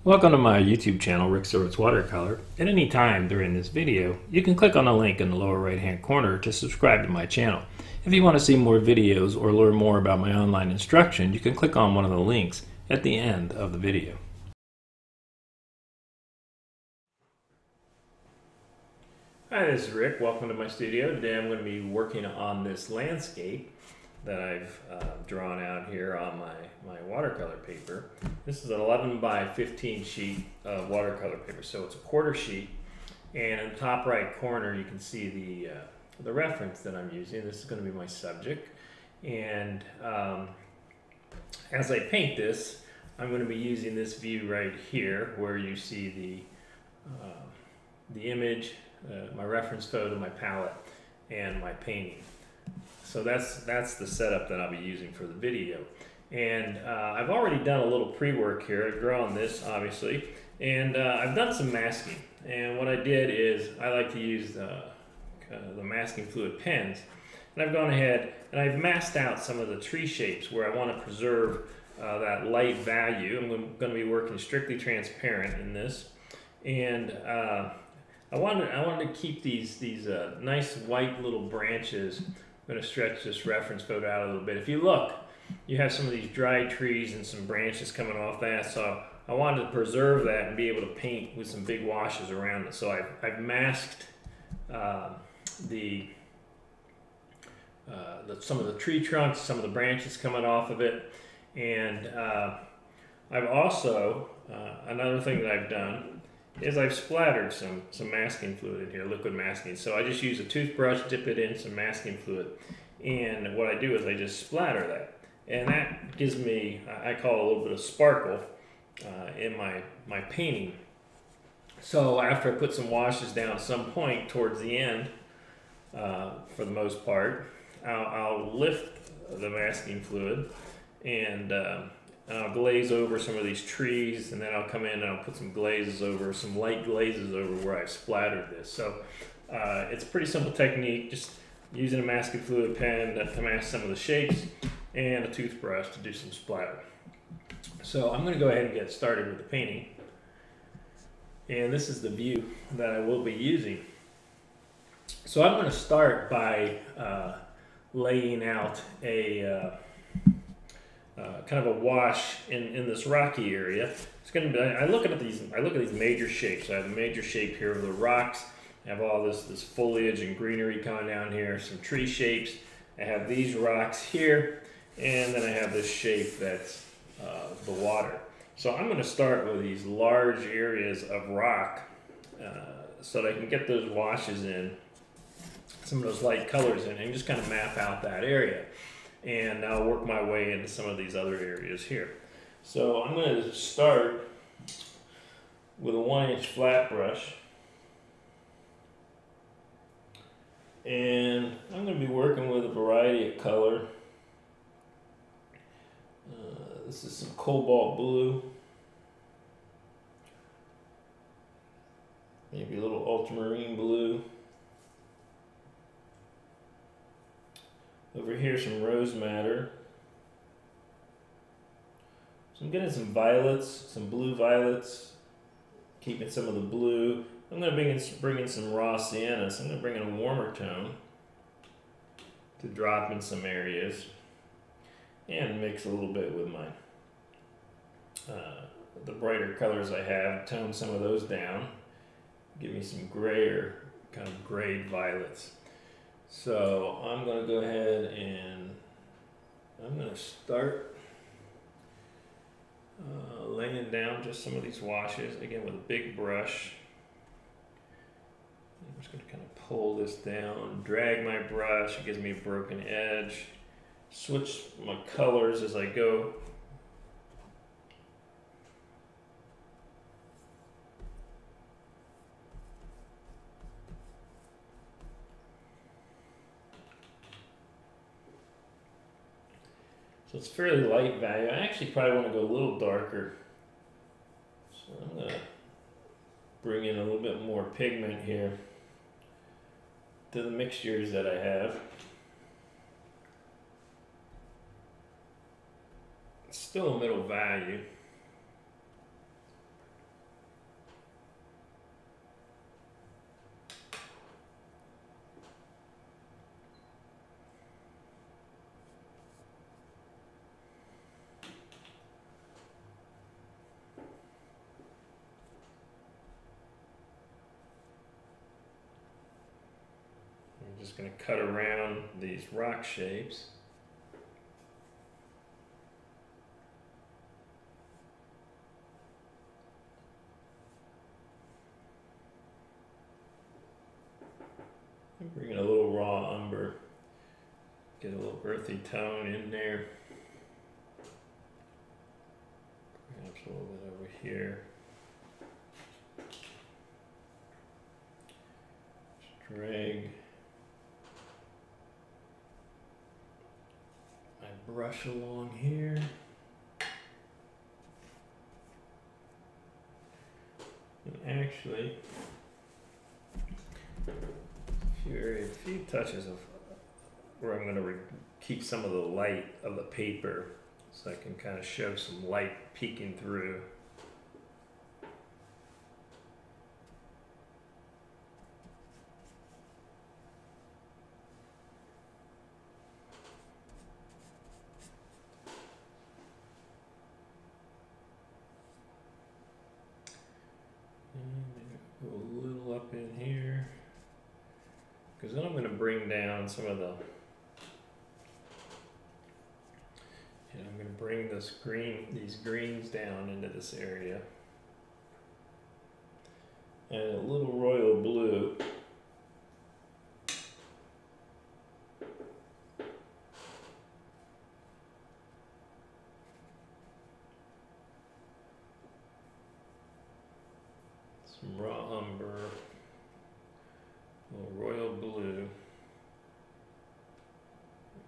Welcome to my YouTube channel, Surowicz Watercolor. At any time during this video, you can click on the link in the lower right hand corner to subscribe to my channel. If you want to see more videos or learn more about my online instruction, you can click on one of the links at the end of the video. Hi, this is Rick. Welcome to my studio. Today I'm going to be working on this landscape that I've drawn out here on my watercolor paper. This is an 11 by 15 sheet of watercolor paper, so it's a quarter sheet, and in the top right corner you can see the reference that I'm using. This is going to be my subject, and as I paint this, I'm going to be using this view right here where you see the image, my reference photo, my palette, and my painting. So that's the setup that I'll be using for the video. And I've already done a little pre-work here. I've drawn this, obviously, and I've done some masking. And what I did is I like to use the masking fluid pens. And I've gone ahead and I've masked out some of the tree shapes where I want to preserve that light value. I'm going to be working strictly transparent in this. And I wanted to keep these nice white little branches. I'm going to stretch this reference photo out a little bit. If you look, you have some of these dried trees and some branches coming off that, so I wanted to preserve that and be able to paint with some big washes around it. So I've masked some of the tree trunks, some of the branches coming off of it, and I've also, another thing that I've done is I've splattered some masking fluid in here, liquid masking. So I just use a toothbrush, dip it in some masking fluid, and what I do is I just splatter that. And that gives me, I call it a little bit of sparkle in my painting. So after I put some washes down at some point towards the end, for the most part, I'll lift the masking fluid and I'll glaze over some of these trees, and then I'll come in and I'll put some glazes over, some light glazes over where I've splattered this. So it's a pretty simple technique, just using a masking fluid pen to mask some of the shapes and a toothbrush to do some splatter. So I'm going to go ahead and get started with the painting. And this is the view that I will be using. So I'm going to start by laying out a kind of a wash in this rocky area. It's going to be. I look at these major shapes. I have a major shape here of the rocks. I have all this foliage and greenery coming down here. Some tree shapes. I have these rocks here, and then I have this shape that's the water. So I'm going to start with these large areas of rock, so that I can get those washes in, some of those light colors in, and just kind of map out that area. And I'll work my way into some of these other areas here. So I'm going to start with a 1-inch flat brush, and I'm going to be working with a variety of color. This is some cobalt blue, maybe a little ultramarine blue. Over here, some rose madder. So I'm getting some violets, some blue violets, keeping some of the blue. I'm going to bring in some raw sienna, so I'm going to bring in a warmer tone to drop in some areas and mix a little bit with my the brighter colors I have, tone some of those down, give me some grayer, kind of grayed violets. So I'm going to go ahead and I'm going to start laying down just some of these washes, again with a big brush. I'm just going to kind of pull this down, drag my brush, it gives me a broken edge, switch my colors as I go. So it's fairly light value. I actually probably want to go a little darker. So I'm going to bring in a little bit more pigment here to the mixtures that I have. It's still a middle value. just going to cut around these rock shapes. And bring in a little raw umber, get a little earthy tone in there. Perhaps a little bit over here. Drag my brush along here. And actually, a few touches of where I'm going to keep some of the light of the paper so I can kind of show some light peeking through. Go a little up in here, because then I'm going to bring down some of the, and I'm going to bring these greens down into this area, and a little royal blue. Some raw umber, a little royal blue.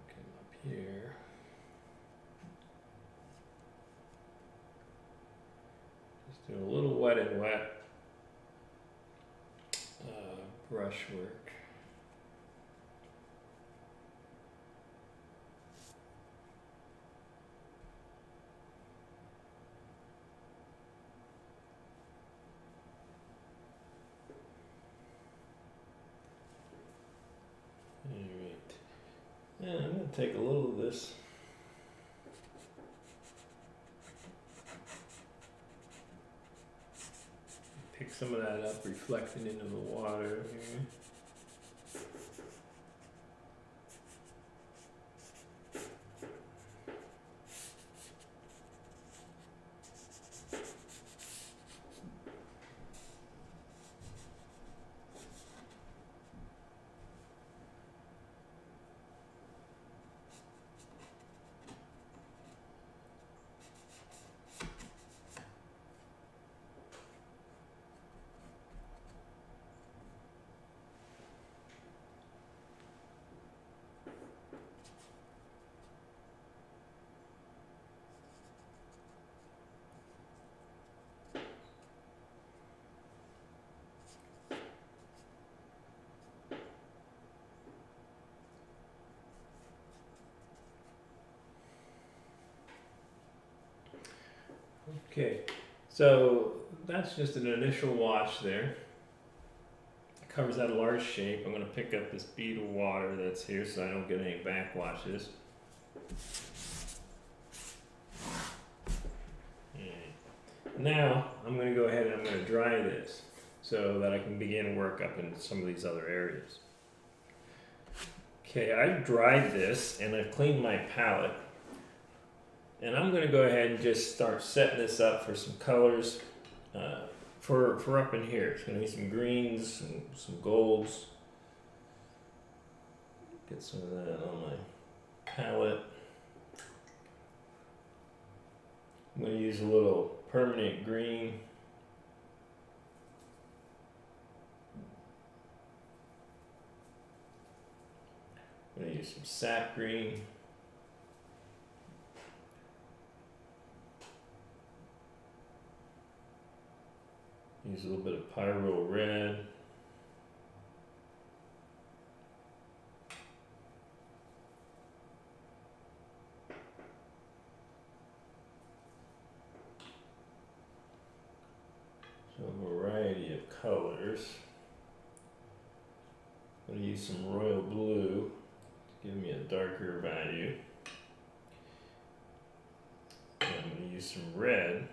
Come up here. Just do a little wet and wet brush work. Yeah, I'm going to take a little of this. Pick some of that up, reflecting into the water here. Okay, so that's just an initial wash there. It covers that large shape. I'm going to pick up this bead of water that's here so I don't get any backwashes. Now I'm going to go ahead and I'm going to dry this so that I can begin work up in some of these other areas. Okay, I've dried this and I've cleaned my palette. And I'm going to go ahead and just start setting this up for some colors for up in here. It's going to be some greens and some golds. Get some of that on my palette. I'm going to use a little permanent green. I'm going to use some sap green. Use a little bit of pyro red. So a variety of colors. I'm going to use some royal blue to give me a darker value. And I'm going to use some red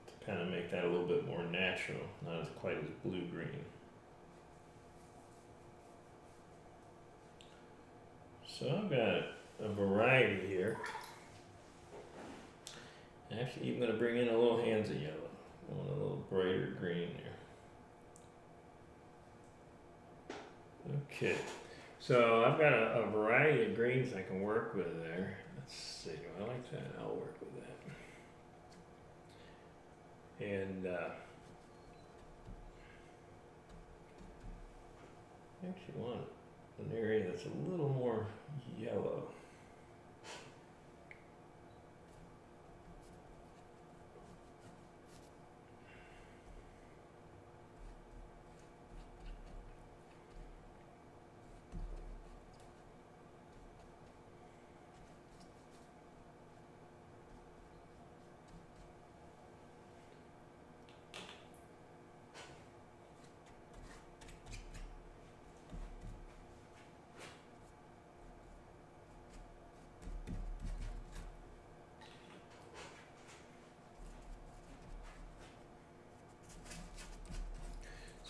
to kind of make that a little bit more natural, not as quite as blue-green. So I've got a variety here. Actually, even going to bring in a little hands of yellow. I want a little brighter green there. Okay, so I've got a variety of greens I can work with there. Let's see, I like that. I'll work with that. And I actually want an area that's a little more yellow.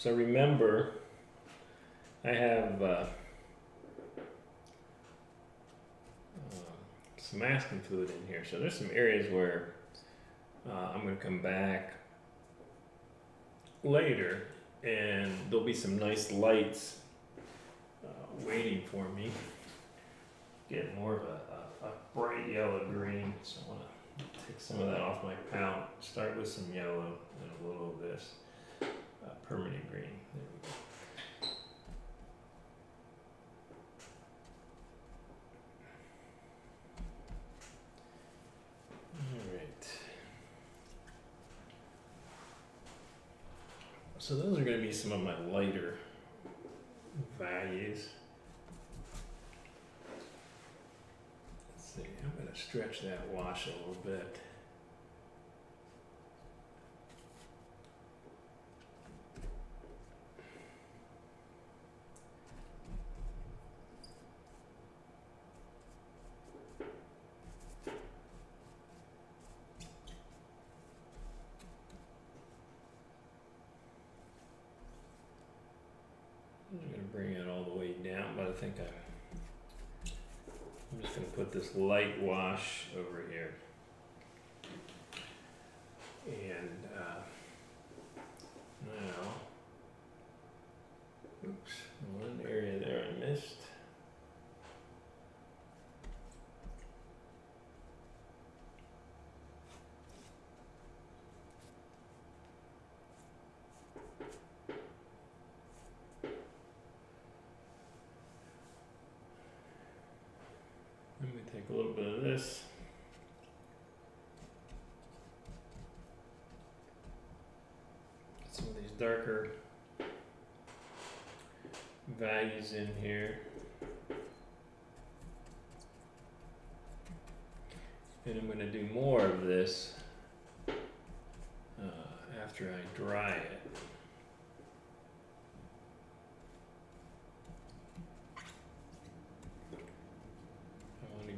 So remember, I have some masking fluid in here. So there's some areas where I'm going to come back later and there'll be some nice lights waiting for me. Get more of a bright yellow green. So I want to take some of that off my palette. Start with some yellow and a little of this. Permanent green. There we go. All right. So those are going to be some of my lighter values. Let's see. I'm going to stretch that wash a little bit. I'm going to bring it all the way down, but I think I'm just going to put this light wash over here. And now, oops, one area there I missed. Let me take a little bit of this. Get some of these darker values in here. And I'm going to do more of this after I dry it.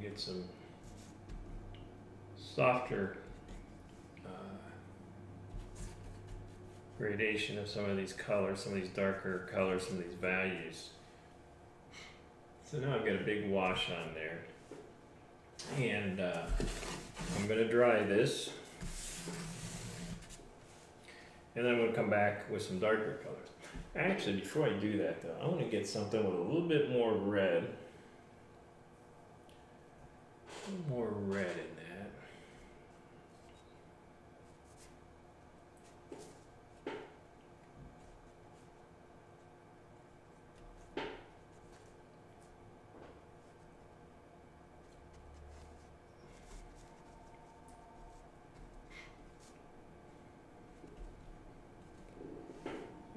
Get some softer gradation of some of these colors, some of these darker colors, some of these values. So now I've got a big wash on there, and I'm going to dry this, and then I'm going to come back with some darker colors. Actually, before I do that though, I want to get something with a little bit more red. More red in that.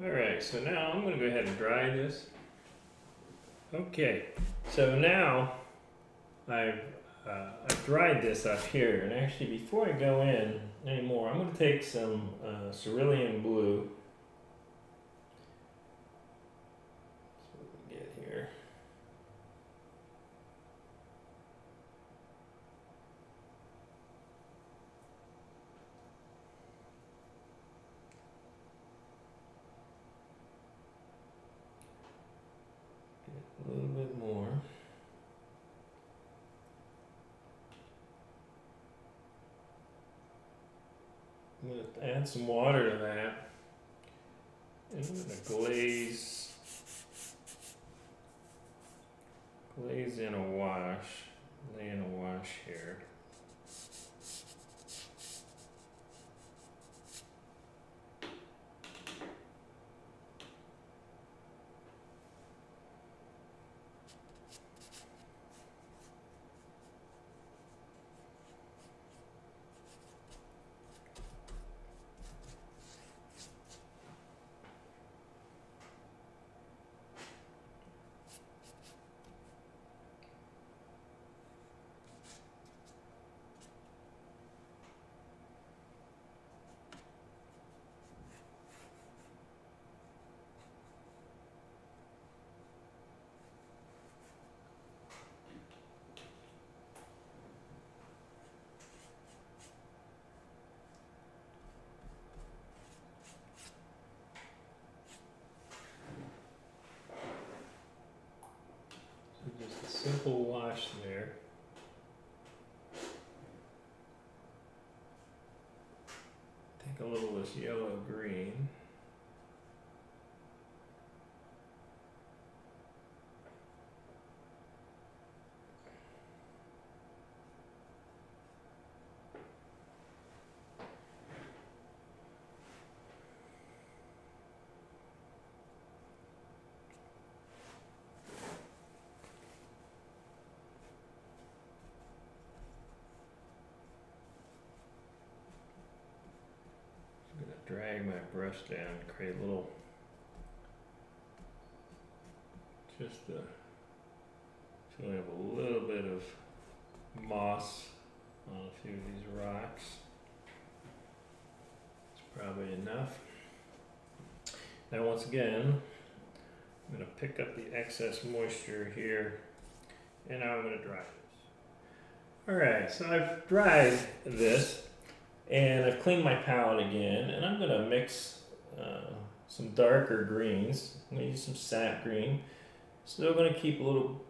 All right, so now I'm going to go ahead and dry this. Okay, so now I've dried this up here, and actually before I go in anymore, I'm going to take some cerulean blue. That's what we get here. Get a little bit more. I'm going to add some water to that. And I'm going to glaze in a wash, lay in a wash here. Just a simple wash there. Take a little of this yellow green. Drag my brush down, create a little, just so I have a little bit of moss on a few of these rocks. It's probably enough. Now once again, I'm going to pick up the excess moisture here, and now I'm going to dry this. Alright, so I've dried this. And I've cleaned my palette again, and I'm going to mix some darker greens. I'm going to use some sap green. Still going to keep a little,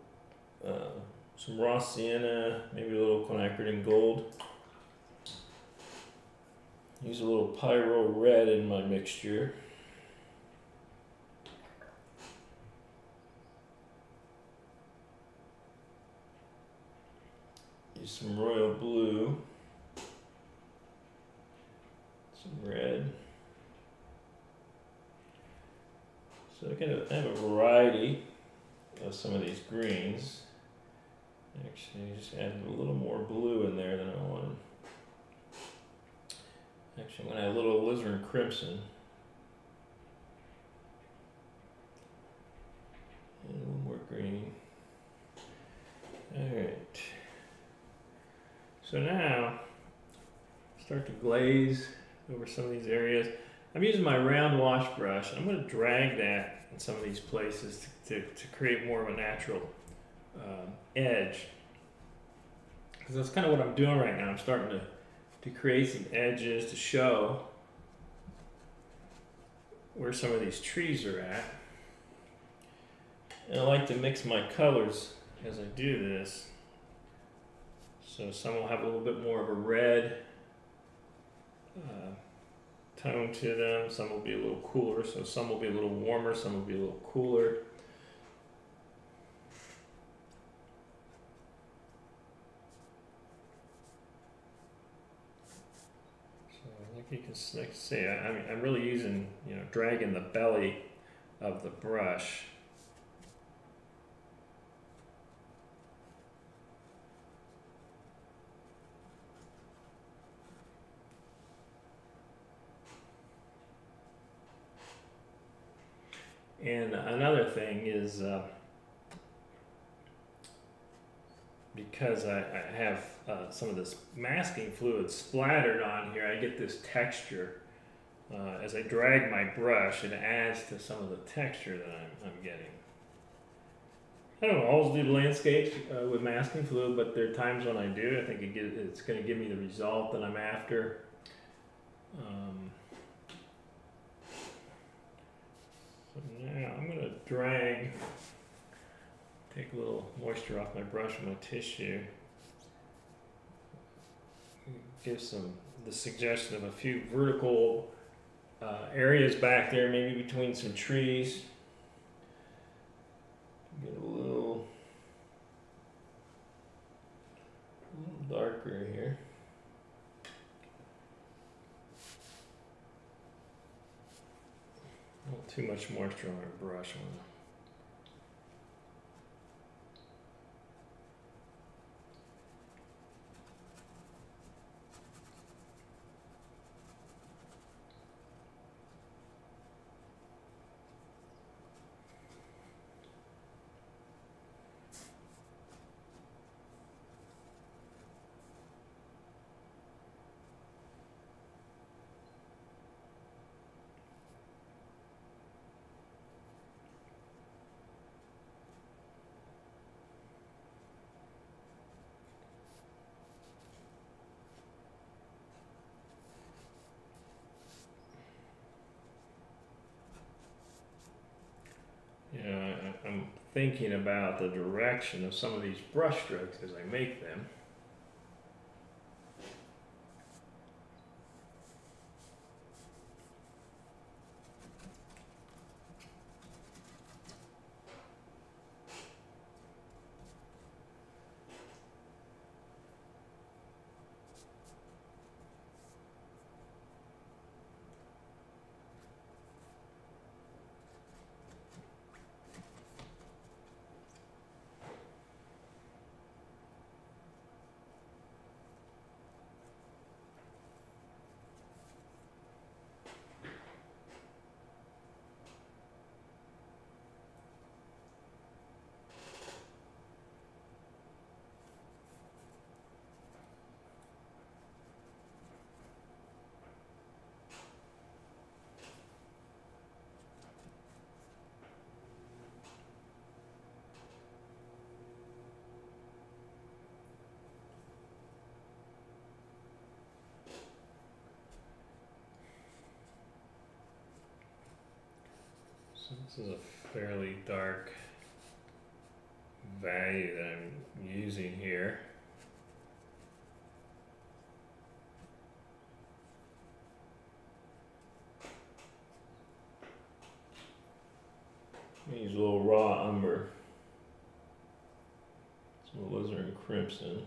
some raw sienna, maybe a little quinacridone gold. Use a little pyro red in my mixture. Use some royal blue. Some red. So I have a variety of some of these greens. Actually, just add a little more blue in there than I wanted. Actually, I'm going to add a little alizarin crimson. And a little more green. Alright. So now, start to glaze over some of these areas. I'm using my round wash brush. I'm going to drag that in some of these places to create more of a natural edge. Because that's kind of what I'm doing right now. I'm starting to create some edges to show where some of these trees are at. And I like to mix my colors as I do this. So some will have a little bit more of a red tone to them, some will be a little cooler, so some will be a little warmer, some will be a little cooler. So like you can see, I'm really using, dragging the belly of the brush. And another thing is, because I have some of this masking fluid splattered on here, I get this texture. As I drag my brush, it adds to some of the texture that I'm getting. I don't always do landscapes with masking fluid, but there are times when I do. I think it's going to give me the result that I'm after. So now I'm going to take a little moisture off my brush with my tissue. gives the suggestion of a few vertical areas back there, maybe between some trees. Get a little darker here. Not too much moisture on our brush on it. Yeah, I'm thinking about the direction of some of these brush strokes as I make them. So this is a fairly dark value that I'm using here. Use a little raw umber, some alizarin crimson.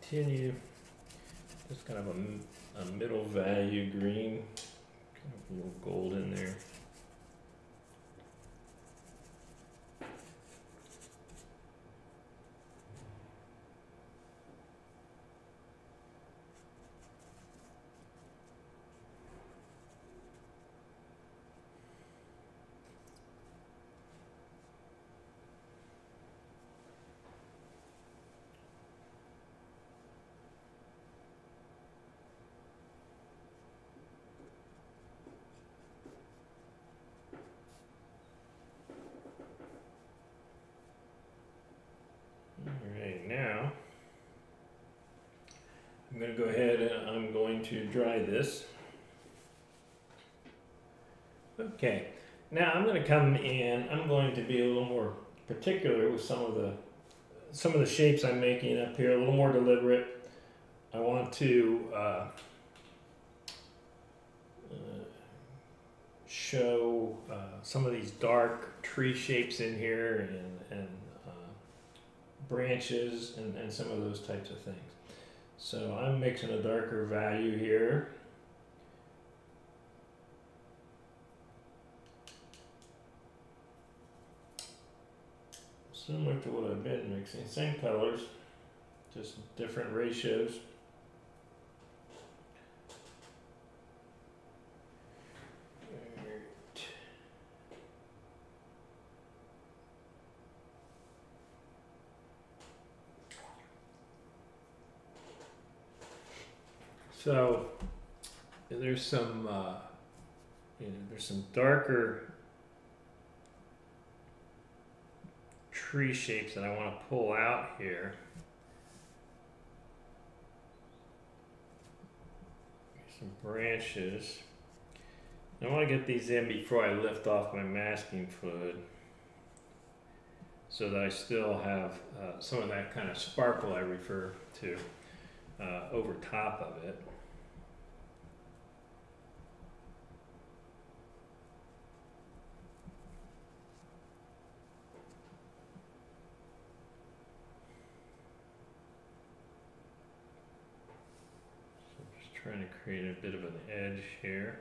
Continue, just kind of a middle value green, kind of a little gold in there. Alright, now I'm going to go ahead and I'm going to dry this. Okay, now I'm going to come in, I'm going to be a little more particular with some of the shapes I'm making up here, a little more deliberate. I want to show some of these dark tree shapes in here and branches and some of those types of things. So I'm mixing a darker value here. Similar to what I've been mixing, same colors, just different ratios. So there's some, there's some darker tree shapes that I want to pull out here. Some branches. I want to get these in before I lift off my masking fluid, so that I still have some of that kind of sparkle I refer to over top of it. Trying to create a bit of an edge here.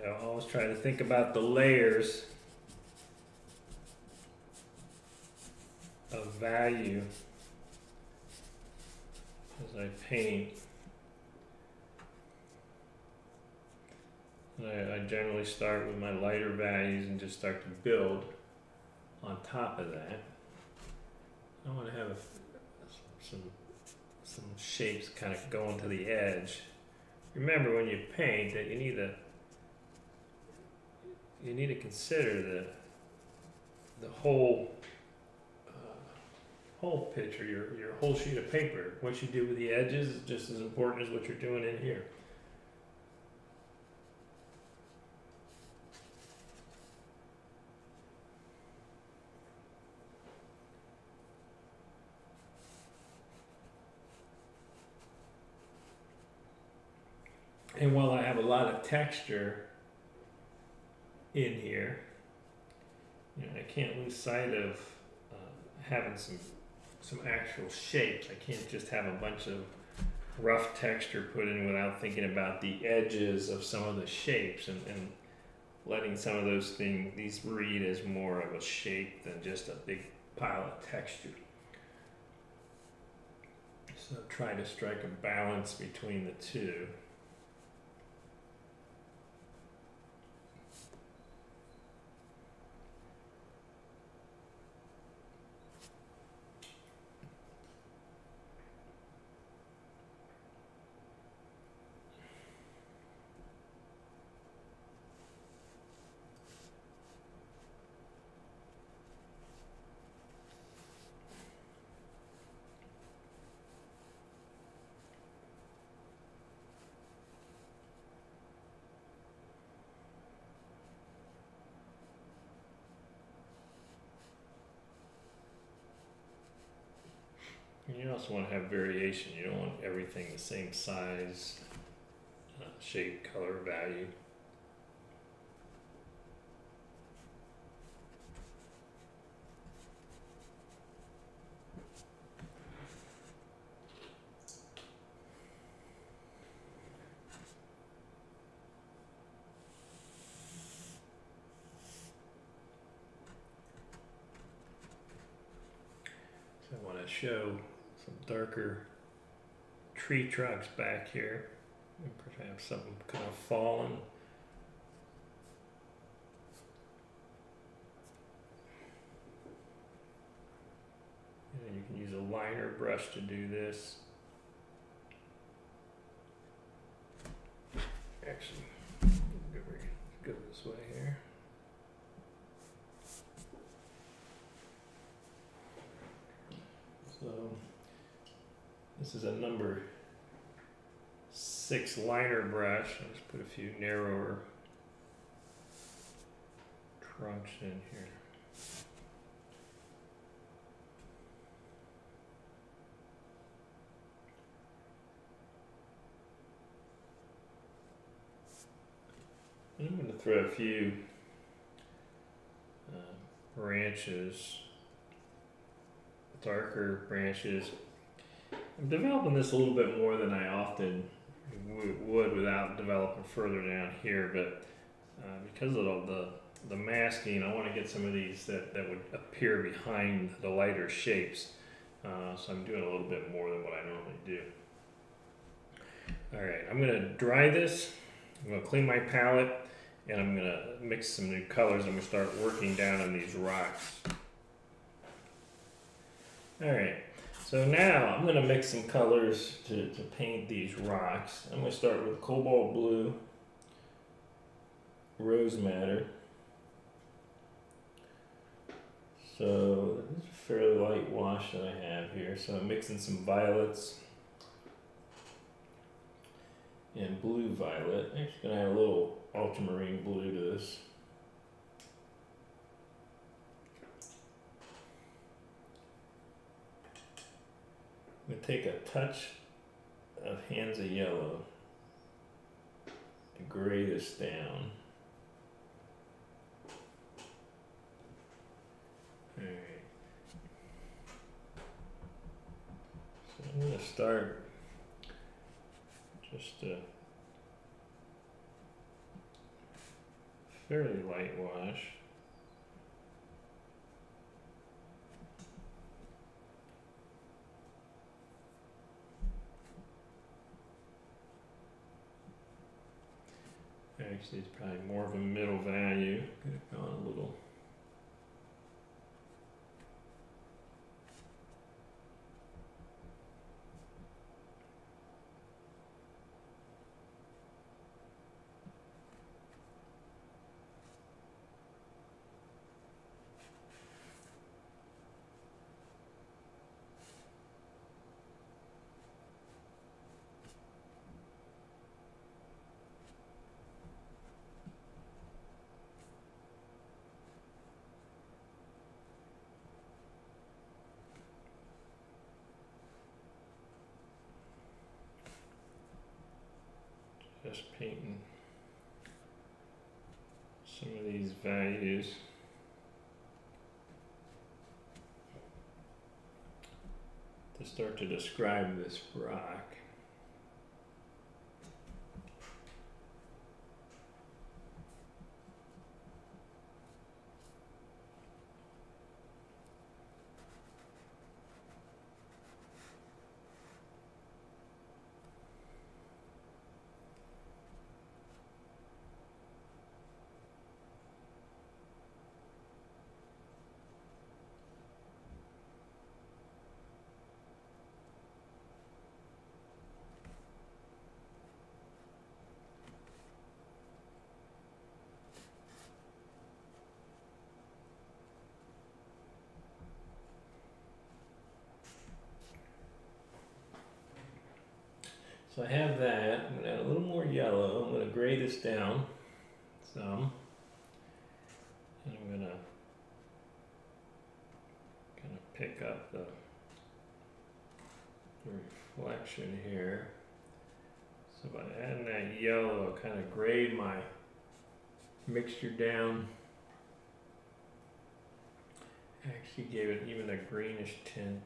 I always try to think about the layers of value as I paint. I generally start with my lighter values and just start to build on top of that. I want to have some shapes kind of going to the edge. Remember, when you paint, that you need to consider the whole picture, your whole sheet of paper. What you do with the edges is just as important as what you're doing in here. And while I have a lot of texture in here, I can't lose sight of having some actual shapes. I can't just have a bunch of rough texture put in without thinking about the edges of some of the shapes and letting some of these read as more of a shape than just a big pile of texture. So try to strike a balance between the two. you also want to have variation. You don't want everything the same size, shape, color, value. I want to show some darker tree trunks back here, and perhaps some kind of fallen. And you can use a liner brush to do this. Actually, go this way here. So this is a number 6 liner brush. I'll just put a few narrower trunks in here. And I'm going to throw a few branches, darker branches. I'm developing this a little bit more than I often would without developing further down here, but because of the masking, I want to get some of these that would appear behind the lighter shapes. So I'm doing a little bit more than what I normally do. Alright, I'm going to dry this. I'm going to clean my palette, and I'm going to mix some new colors. I'm going to start working down on these rocks. Alright, so now I'm going to mix some colors to paint these rocks. I'm going to start with cobalt blue, rose madder. So this is a fairly light wash that I have here. So I'm mixing some violets and blue violet. I'm just going to add a little ultramarine blue to this. I'm going to take a touch of Hands of Yellow to gray this down. Alright. So I'm going to start just a fairly light wash. Actually, it's probably more of a middle value. Could have gone a little. Just painting some of these values. To start to describe this rock. So I have that. I'm going to add a little more yellow. I'm going to gray this down some. And I'm going to kind of pick up the reflection here. So by adding that yellow, I'll kind of grade my mixture down. Actually gave it even a greenish tint.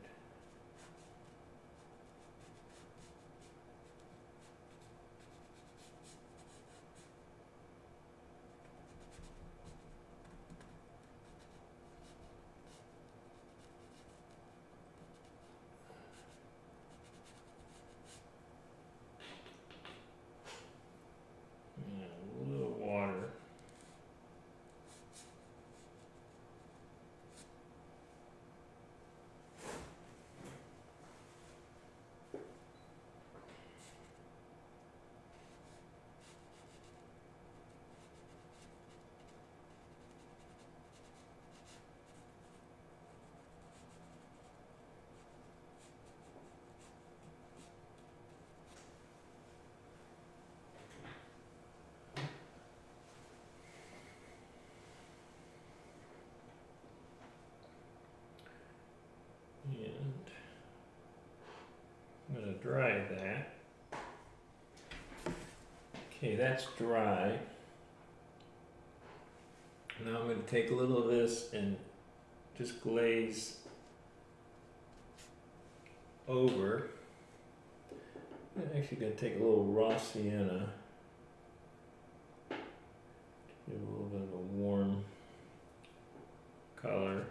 A little water. And I'm going to dry that. Okay, that's dry. Now I'm going to take a little of this and just glaze over. I'm actually going to take a little raw sienna. Give a little bit of a warm color.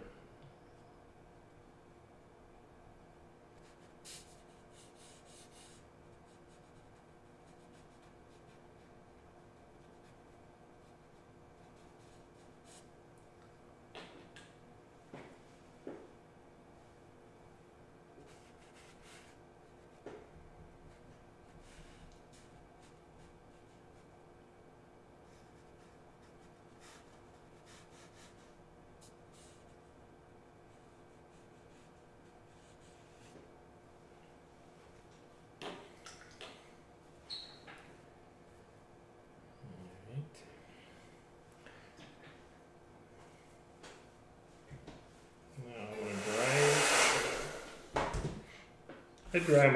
I dry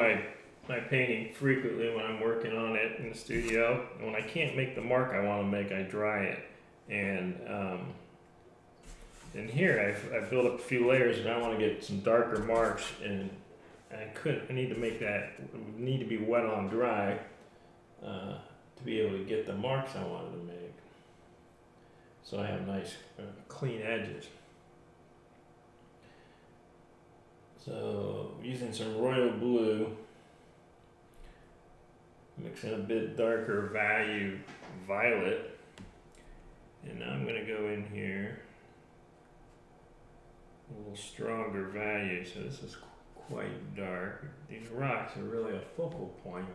my painting frequently when I'm working on it in the studio. And when I can't make the mark I want to make, I dry it. And in here, I've built up a few layers, and I want to get some darker marks. And I need to make that, need to be wet on dry to be able to get the marks I wanted to make. So I have nice clean edges. So using some royal blue, mixing a bit darker value violet, and now I'm going to go in here a little stronger value. So this is quite dark. These rocks are really a focal point.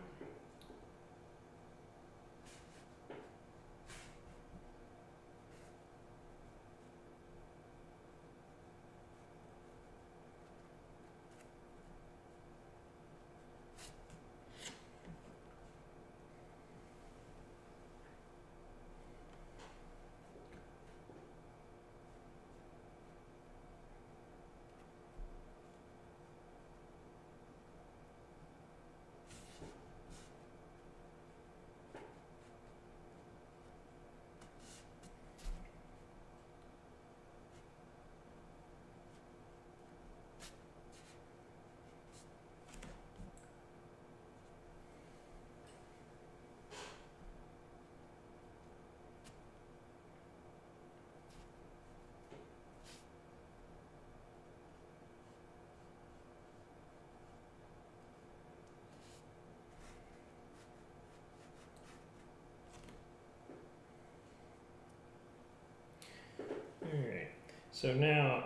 Alright, so now,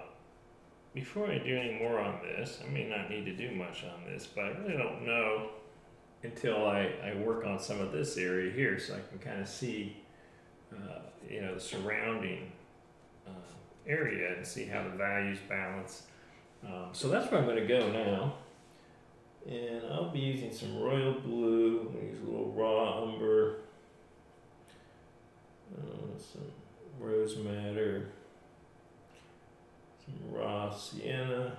before I do any more on this, I may not need to do much on this, but I really don't know until I work on some of this area here, so I can kind of see, the surrounding area and see how the values balance. So that's where I'm going to go now. And I'll be using some royal blue. I'm going to use a little raw umber, some rose madder, some raw sienna,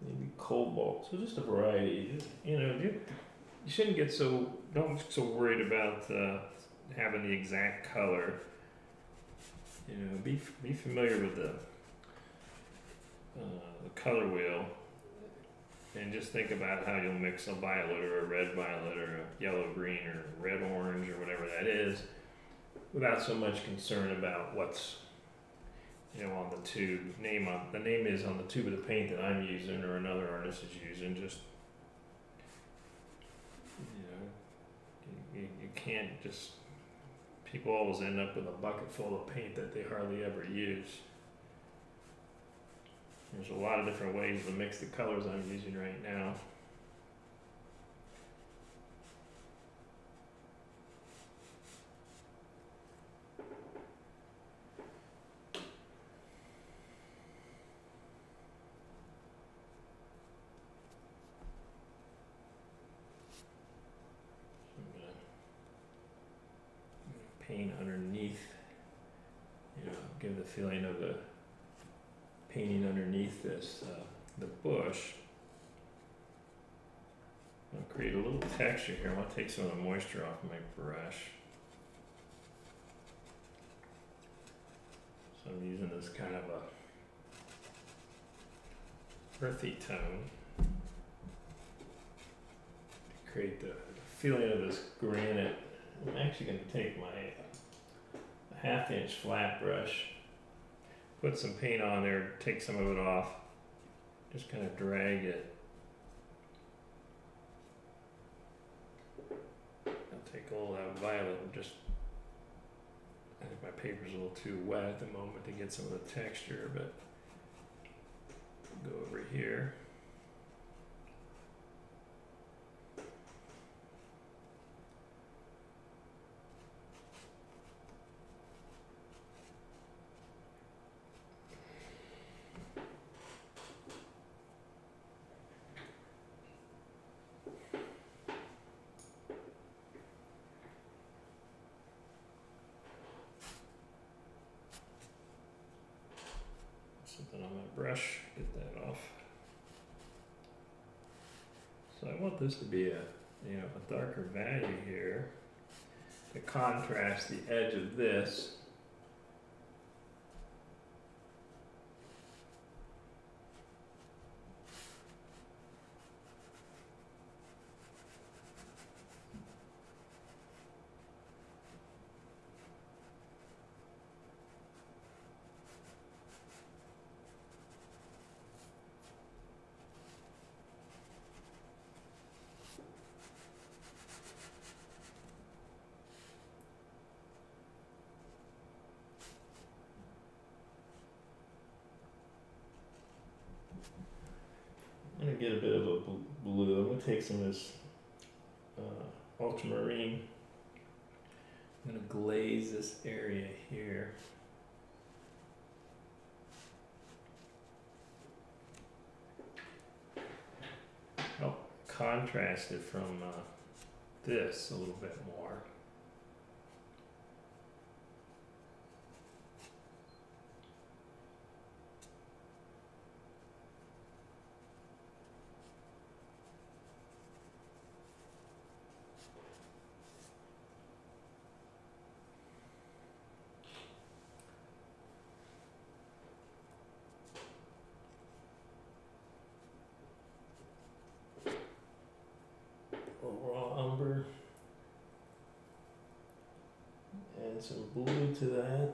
maybe cobalt. So just a variety. You know, you shouldn't get don't get so worried about having the exact color. You know, be familiar with the color wheel, and just think about how you'll mix a violet or a red violet or a yellow green or red orange or whatever that is, without so much concern about what's, you know, on the tube. The name is on the tube of the paint that I'm using or another artist is using. Just, you know, you can't just, people always end up with a bucket full of paint that they hardly ever use. There's a lot of different ways to mix the colors I'm using right now. Paint underneath, you know, give the feeling of the painting underneath this, the bush. I'll create a little texture here. I want to take some of the moisture off my brush. So I'm using this kind of a earthy tone to create the feeling of this granite. I'm actually going to take my 1/2 inch flat brush, put some paint on there, take some of it off, just kind of drag it. I'll take all that violet and just, I think my paper's a little too wet at the moment to get some of the texture, but go over here. Something on my brush, get that off. So I want this to be a, you know, a darker value here to contrast the edge of this. I'm going to get a bit of a blue. I'm going to take some of this ultramarine. I'm going to glaze this area here. Help contrast it from this a little bit more. Raw umber and some blue to that.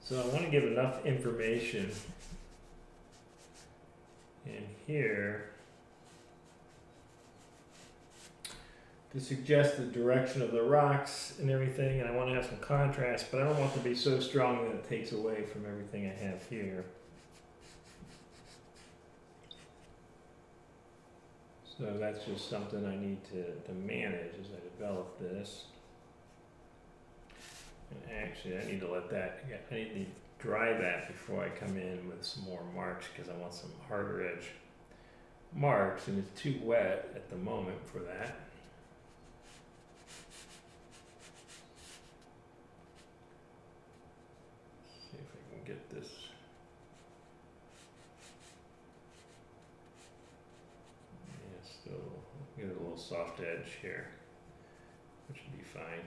So I want to give enough information in here to suggest the direction of the rocks and everything, and I want to have some contrast, but I don't want it to be so strong that it takes away from everything I have here. So that's just something I need to manage as I develop this. And actually I need to let that, I need to dry that before I come in with some more marks, because I want some harder edge marks, and it's too wet at the moment for that. See if I can get this. Yeah, still get a little soft edge here, which would be fine.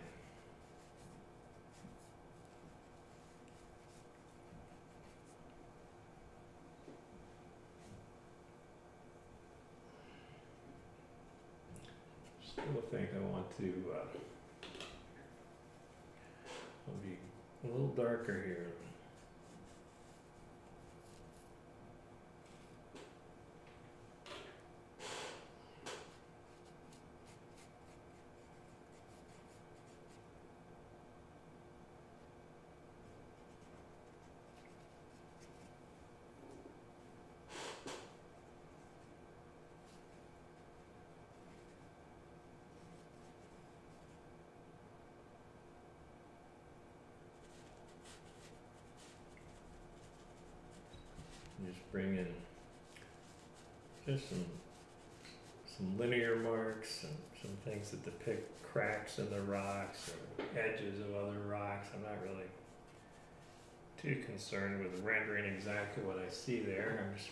Still think I want to I'll be a little darker here. Just bring in just some linear marks and some things that depict cracks in the rocks or edges of other rocks. I'm not really too concerned with rendering exactly what I see there. I'm just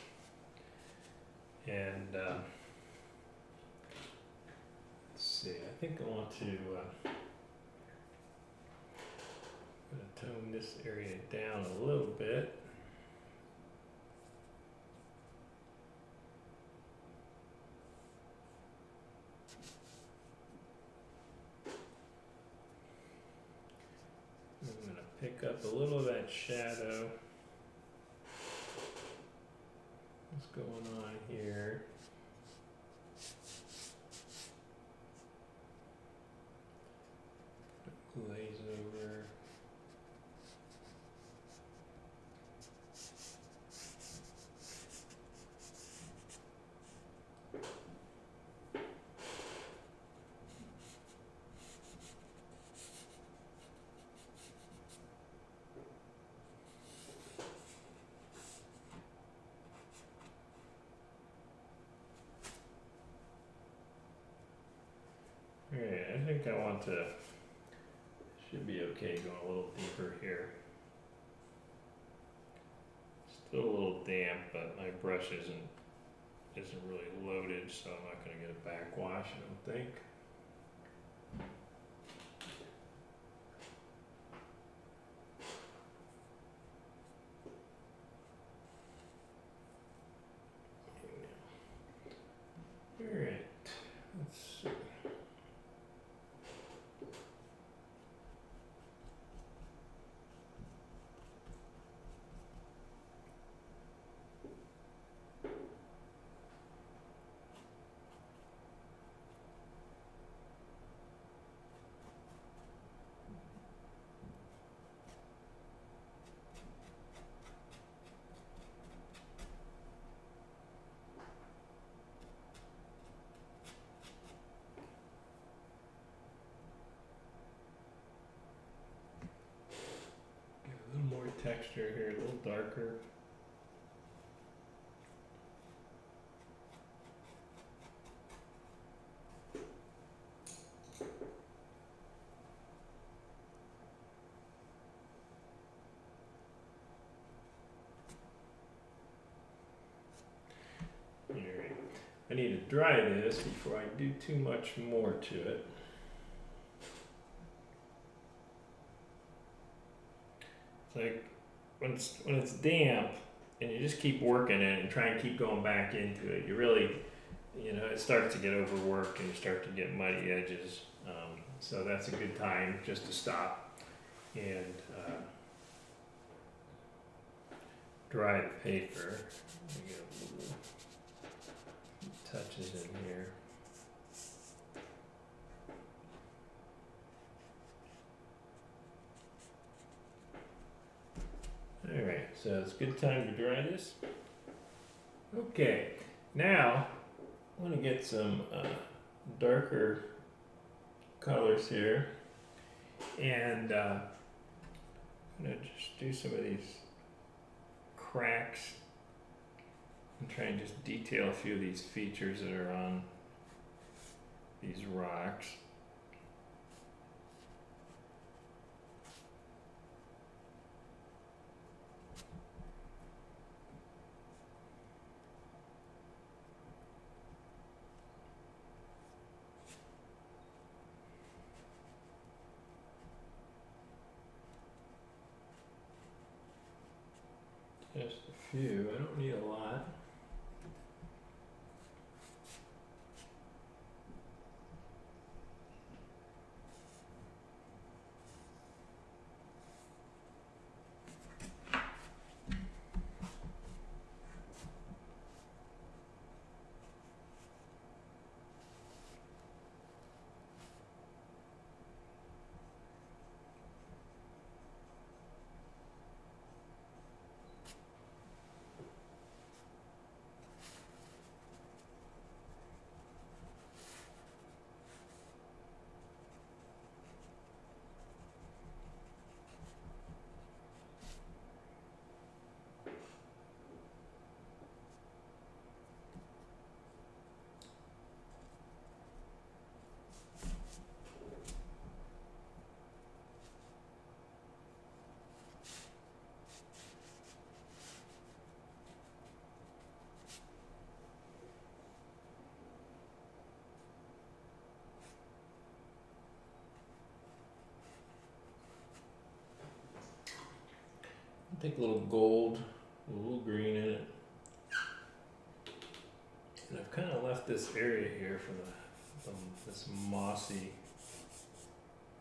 let's see. I think I want to tone this area down a little bit. Pick up a little of that shadow. What's going on here? Glaze over. Alright, I think I want to, should be okay going a little deeper here. Still a little damp, but my brush isn't really loaded, so I'm not going to get a backwash, I don't think. Alright, let's see. Texture here, a little darker. Alright, I need to dry this before I do too much more to it. It's like when it's damp and you just keep working it and try and keep going back into it, you really, it starts to get overworked and you start to get muddy edges. So that's a good time just to stop and dry the paper. Get a little touches in here. All right, so it's a good time to dry this. Okay, now I want to get some darker colors here, and I'm going to just do some of these cracks and try and just detail a few of these features that are on these rocks. Just a few, I don't need a lot. Take a little gold, a little green in it. And I've kind of left this area here for this mossy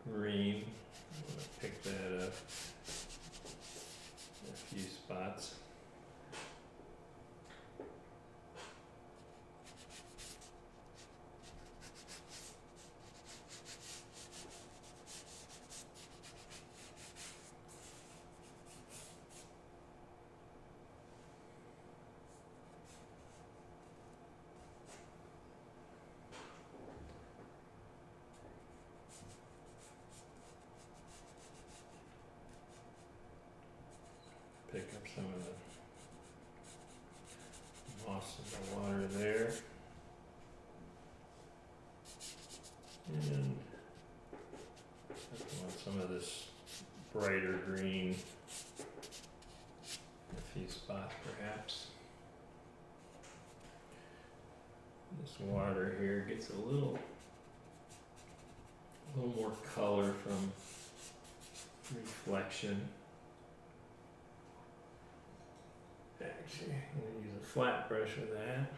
green. I'm going to pick that up in a few spots. Pick up some of the moss in the water there. And I want some of this brighter green in a few spots perhaps. This water here gets a little more color from reflection. Actually, I'm going to use a flat brush with that.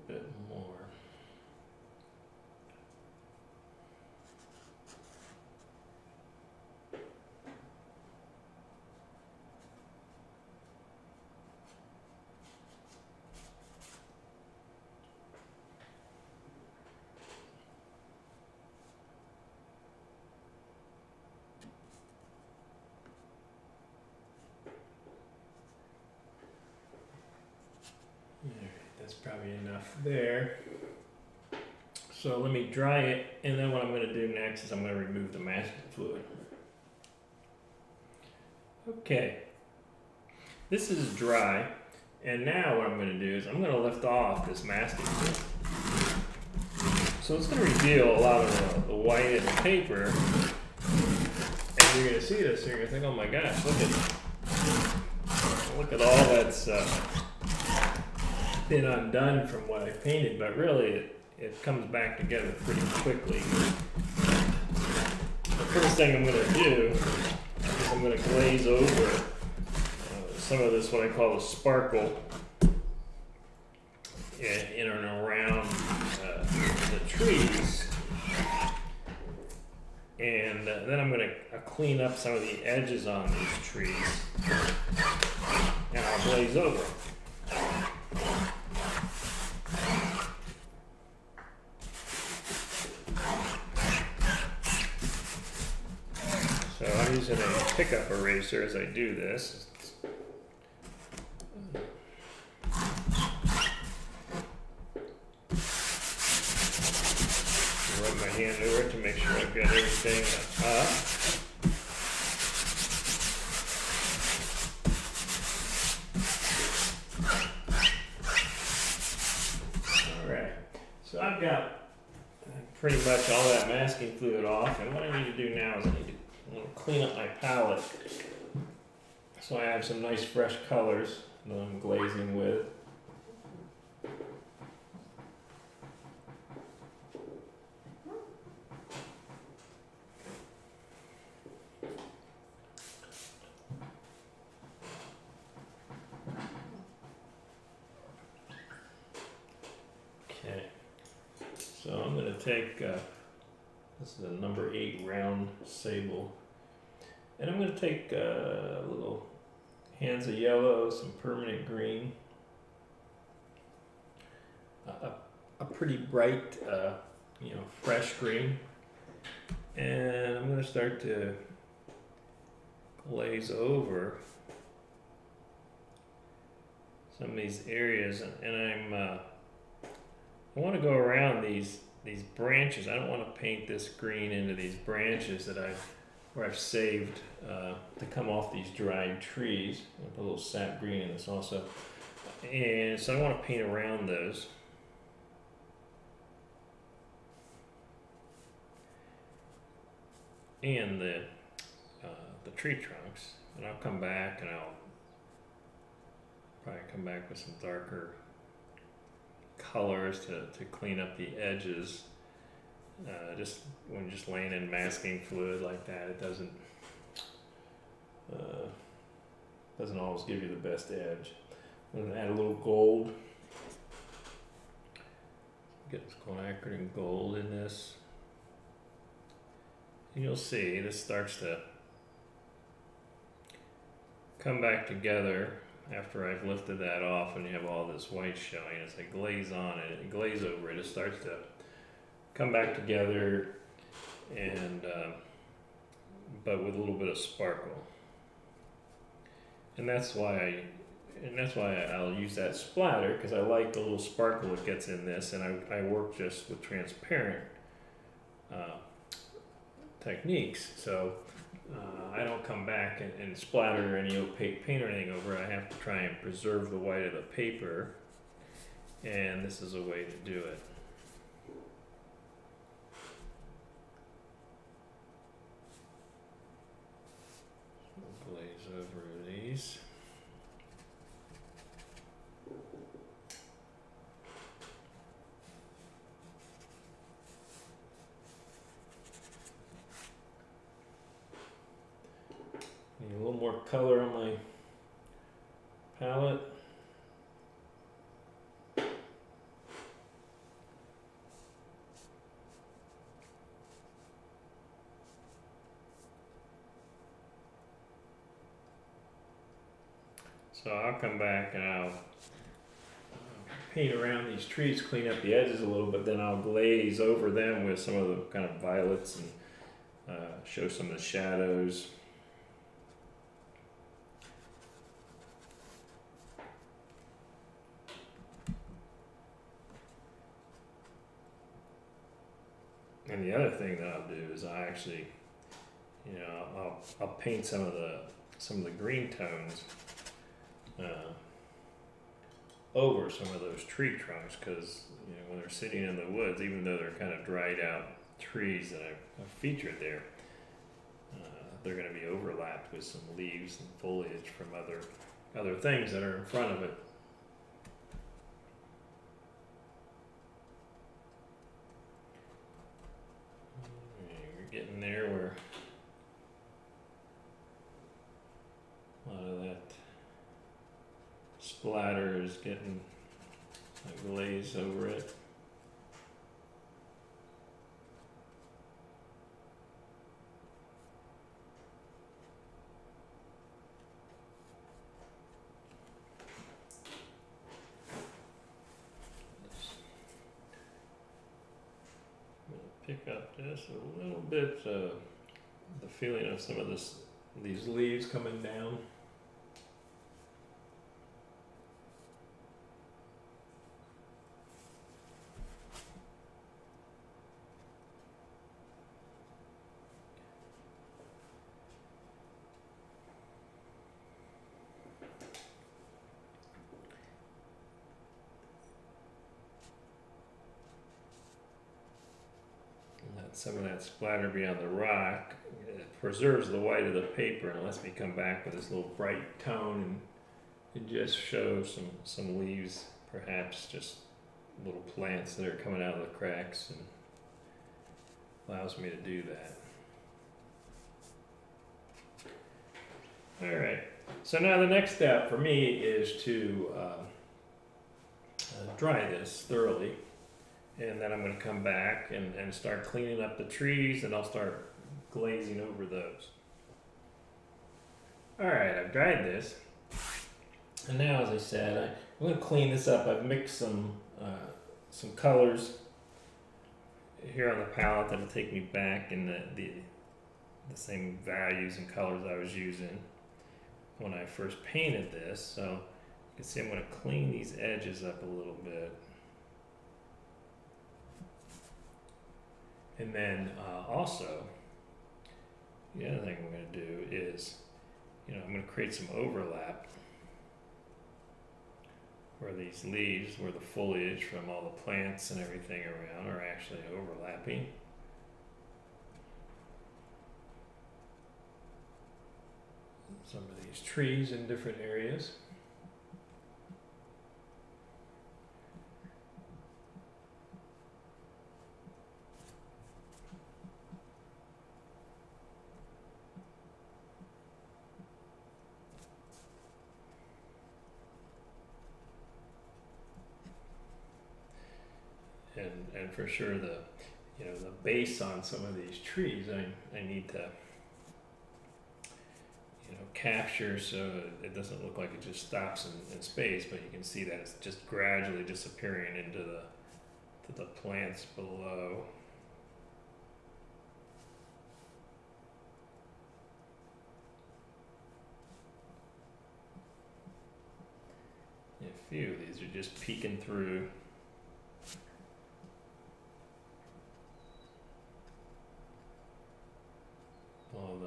Bit more. That's probably enough there. So let me dry it, and then what I'm going to do next is I'm going to remove the masking fluid. Okay, this is dry, and now what I'm going to do is I'm going to lift off this masking fluid. So it's going to reveal a lot of the white of the paper, you're going to see this, and you're going to think, oh my gosh, look at all that's been undone from what I painted, but really it comes back together pretty quickly. The first thing I'm going to do is I'm going to glaze over some of this, what I call a sparkle, in and around the trees. And then I'm going to clean up some of the edges on these trees, and I'll glaze over them. So I'm using a pickup eraser as I do this. Rub my hand over it to make sure I've got everything up. Alright, so I've got pretty much all that masking fluid off, and what I need to do now is I need to clean up my palette so I have some nice fresh colors that I'm glazing with. Okay, so I'm going to take, this is a number 8 round sable, and I'm going to take little hands of yellow, some permanent green, a pretty bright, fresh green, and I'm going to start to glaze over some of these areas, and I want to go around these branches. I don't want to paint this green into these branches that I've saved to come off these dried trees. I'll put a little sap green in this also, and so I want to paint around those. And the tree trunks, and I'll come back and I'll probably come back with some darker colors to clean up the edges. Just when just laying in masking fluid like that, it doesn't always give you the best edge. I'm going to add a little gold. Get this Glaze gold in this, and you'll see this starts to come back together after I've lifted that off, and you have all this white showing. As I glaze on it and glaze over it, it starts to come back together, and but with a little bit of sparkle. And that's why I'll use that splatter, because I like the little sparkle it gets in this, and I work just with transparent techniques. So I don't come back and splatter any opaque paint or anything over it. I have to try and preserve the white of the paper, and this is a way to do it. So glaze over these. Need a little more color on my palette. So I'll come back and I'll paint around these trees, clean up the edges a little bit, then I'll glaze over them with some of the kind of violets and show some of the shadows. And the other thing that I'll do is I actually, I'll paint some of the green tones over some of those tree trunks, because when they're sitting in the woods, even though they're kind of dried out trees that I've featured there, they're going to be overlapped with some leaves and foliage from other things that are in front of it. We're getting there where a lot of that splatter is getting a glaze over it. Pick up just a little bit the feeling of some of these leaves coming down. Some of that splatter be on the rock. It preserves the white of the paper and lets me come back with this little bright tone, and it just shows some leaves, perhaps just little plants that are coming out of the cracks, and allows me to do that. Alright, so now the next step for me is to dry this thoroughly. And then I'm going to come back and start cleaning up the trees, and I'll start glazing over those. Alright, I've dried this. And now, as I said, I'm going to clean this up. I've mixed some colors here on the palette that'll take me back in the same values and colors I was using when I first painted this. So you can see I'm going to clean these edges up a little bit. And then also, the other thing I'm going to do is, I'm going to create some overlap where these leaves, where the foliage from all the plants and everything around are actually overlapping. Some of these trees in different areas. And for sure the base on some of these trees I need to capture so it doesn't look like it just stops in space, but you can see that it's just gradually disappearing into the plants below. A few of these are just peeking through. All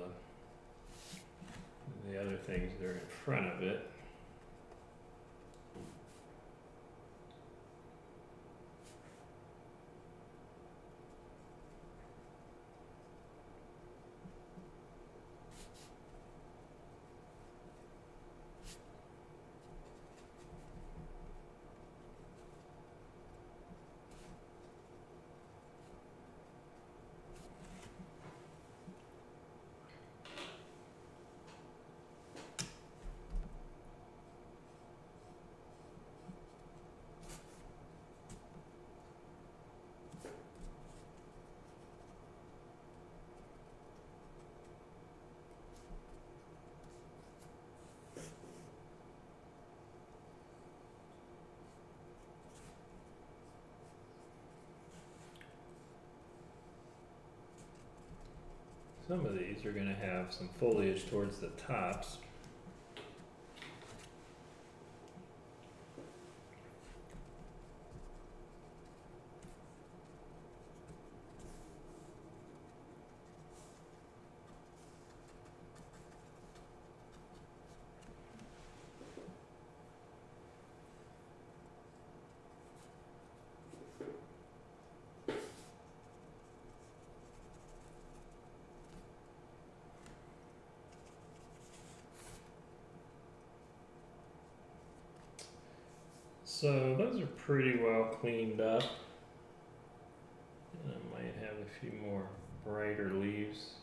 the other things that are in front of it. Some of these are going to have some foliage towards the tops. So those are pretty well cleaned up. And I might have a few more brighter leaves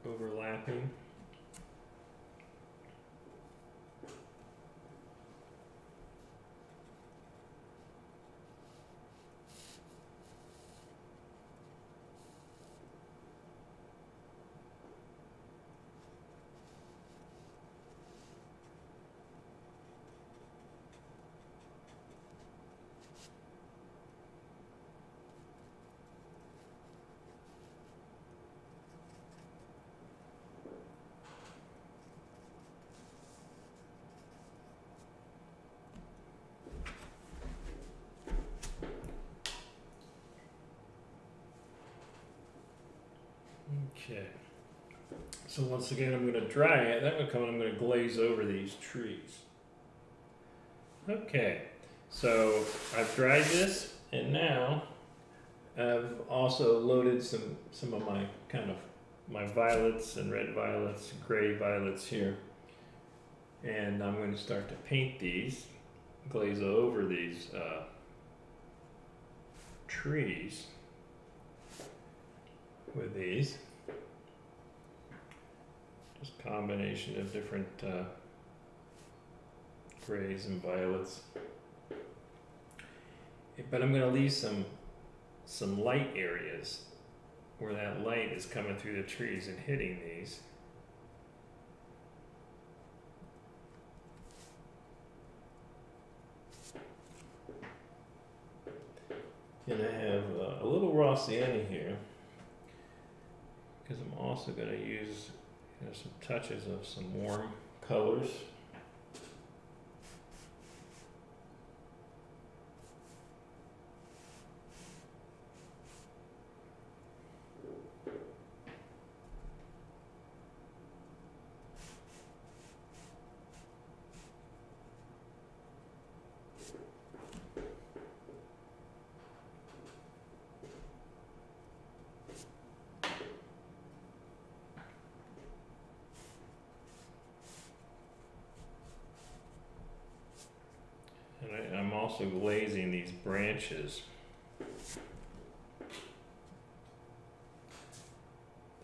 overlapping. Okay, so once again I'm going to dry it, then I'm going to glaze over these trees. Okay, so I've dried this, and now I've also loaded some of my my violets and red violets, gray violets here, and I'm going to start to paint these, glaze over these trees with these. Just a combination of different grays and violets. But I'm going to leave some light areas where that light is coming through the trees and hitting these. And I have a little raw sienna here, because I'm also going to use some touches of some warm colors. And I'm also glazing these branches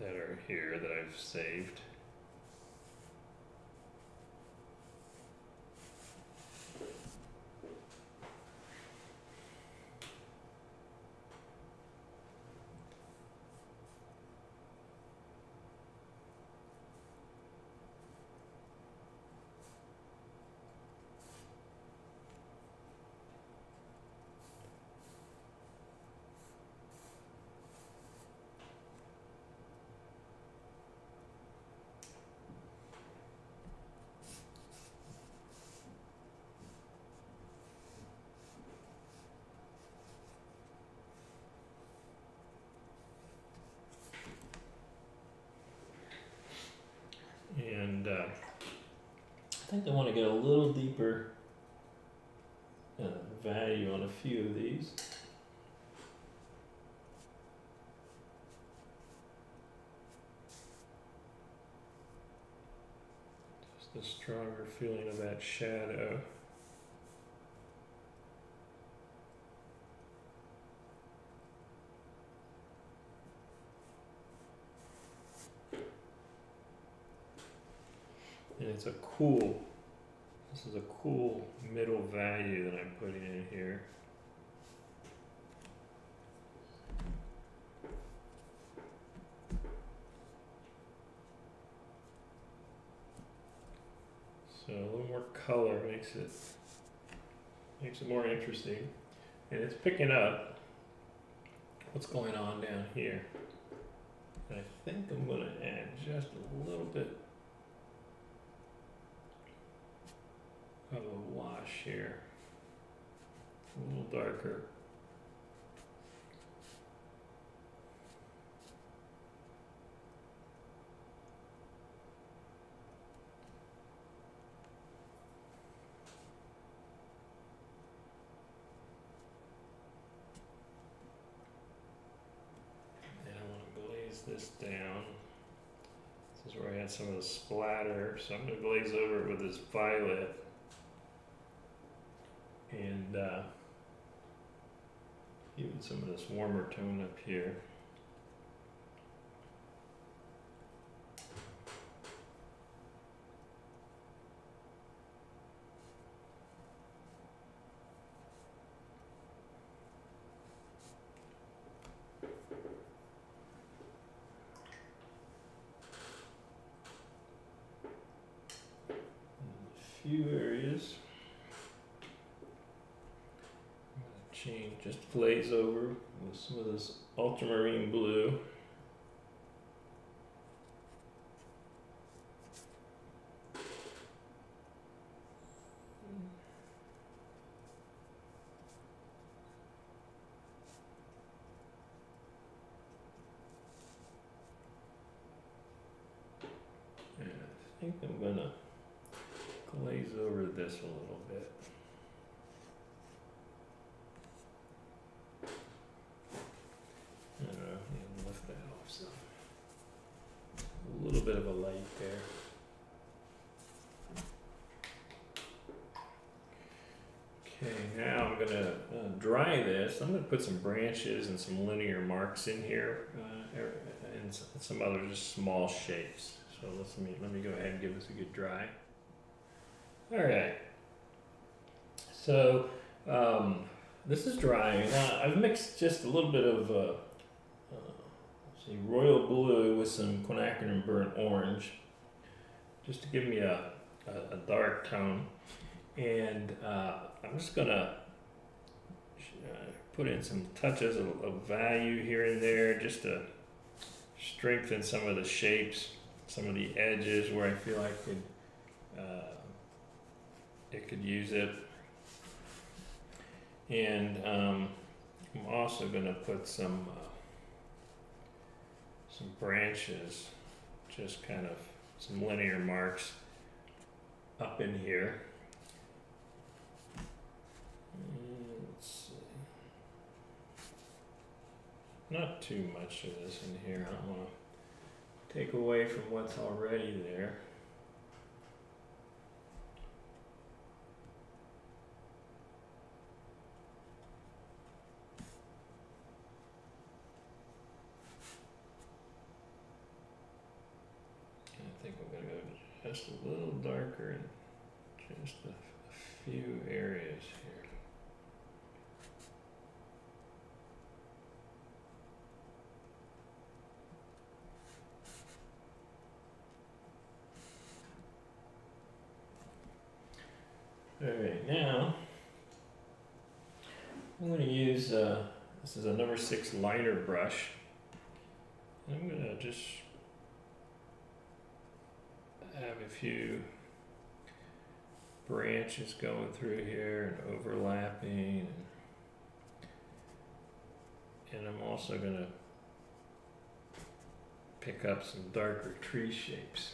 that are here that I've saved. And I think I want to get a little deeper value on a few of these. Just a stronger feeling of that shadow. And it's a cool, this is a cool middle value that I'm putting in here. So a little more color makes it more interesting. And it's picking up what's going on down here. And I think I'm going to add just a little bit of a wash here, a little darker. And I want to glaze this down. This is where I had some of the splatter, so I'm going to glaze over it with this violet. and even some of this warmer tone up here. Few areas. I'm going to change, just glaze over with some of this ultramarine blue. And I think I'm going to glaze over this a little bit. I don't know, and lift that off some. A little bit of a light there. Okay, now I'm going to dry this. I'm going to put some branches and some linear marks in here and some other just small shapes. So let me go ahead and give this a good dry. All right, so this is drying. I've mixed just a little bit of let's see, royal blue with some quinacridone burnt orange, just to give me a dark tone. And I'm just gonna put in some touches of value here and there, just to strengthen some of the shapes, some of the edges where I feel I could it could use it. And I'm also going to put some branches, just kind of some linear marks up in here. Let's see. Not too much of this in here. I don't want to take away from what's already there. I think I'm going to go just a little darker in just a few areas here. Alright, now I'm going to use, this is a number 6 liner brush. I'm going to just have a few branches going through here and overlapping, and I'm also going to pick up some darker tree shapes.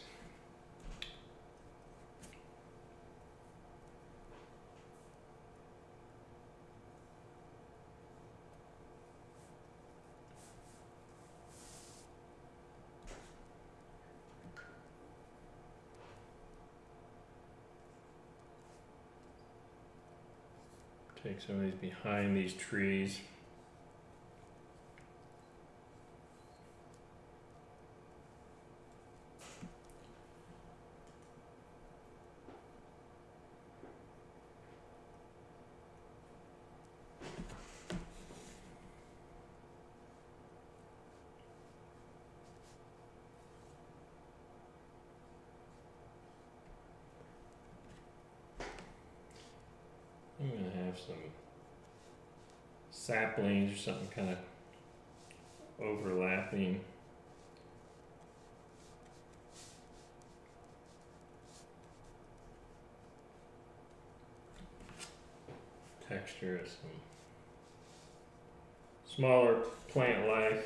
Take some of these behind these trees. I'm going to have some saplings or something kind of overlapping. Texture of some smaller plant life.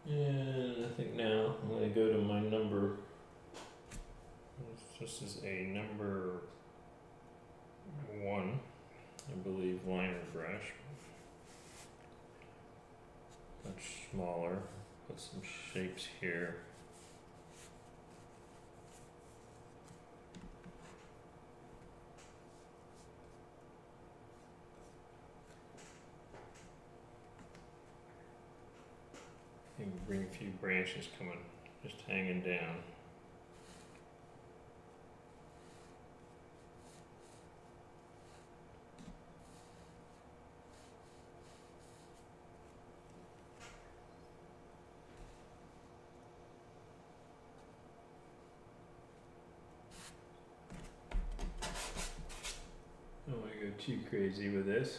And I think now I'm going to go to my number, this is a number 1, I believe, liner brush, much smaller. put some shapes here. And bring a few branches coming, just hanging down. Don't want to go too crazy with this.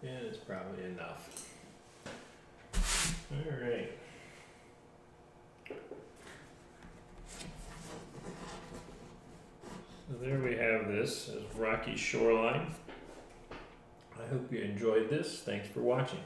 And it's probably enough. All right. So there we have this as rocky shoreline. I hope you enjoyed this. Thanks for watching.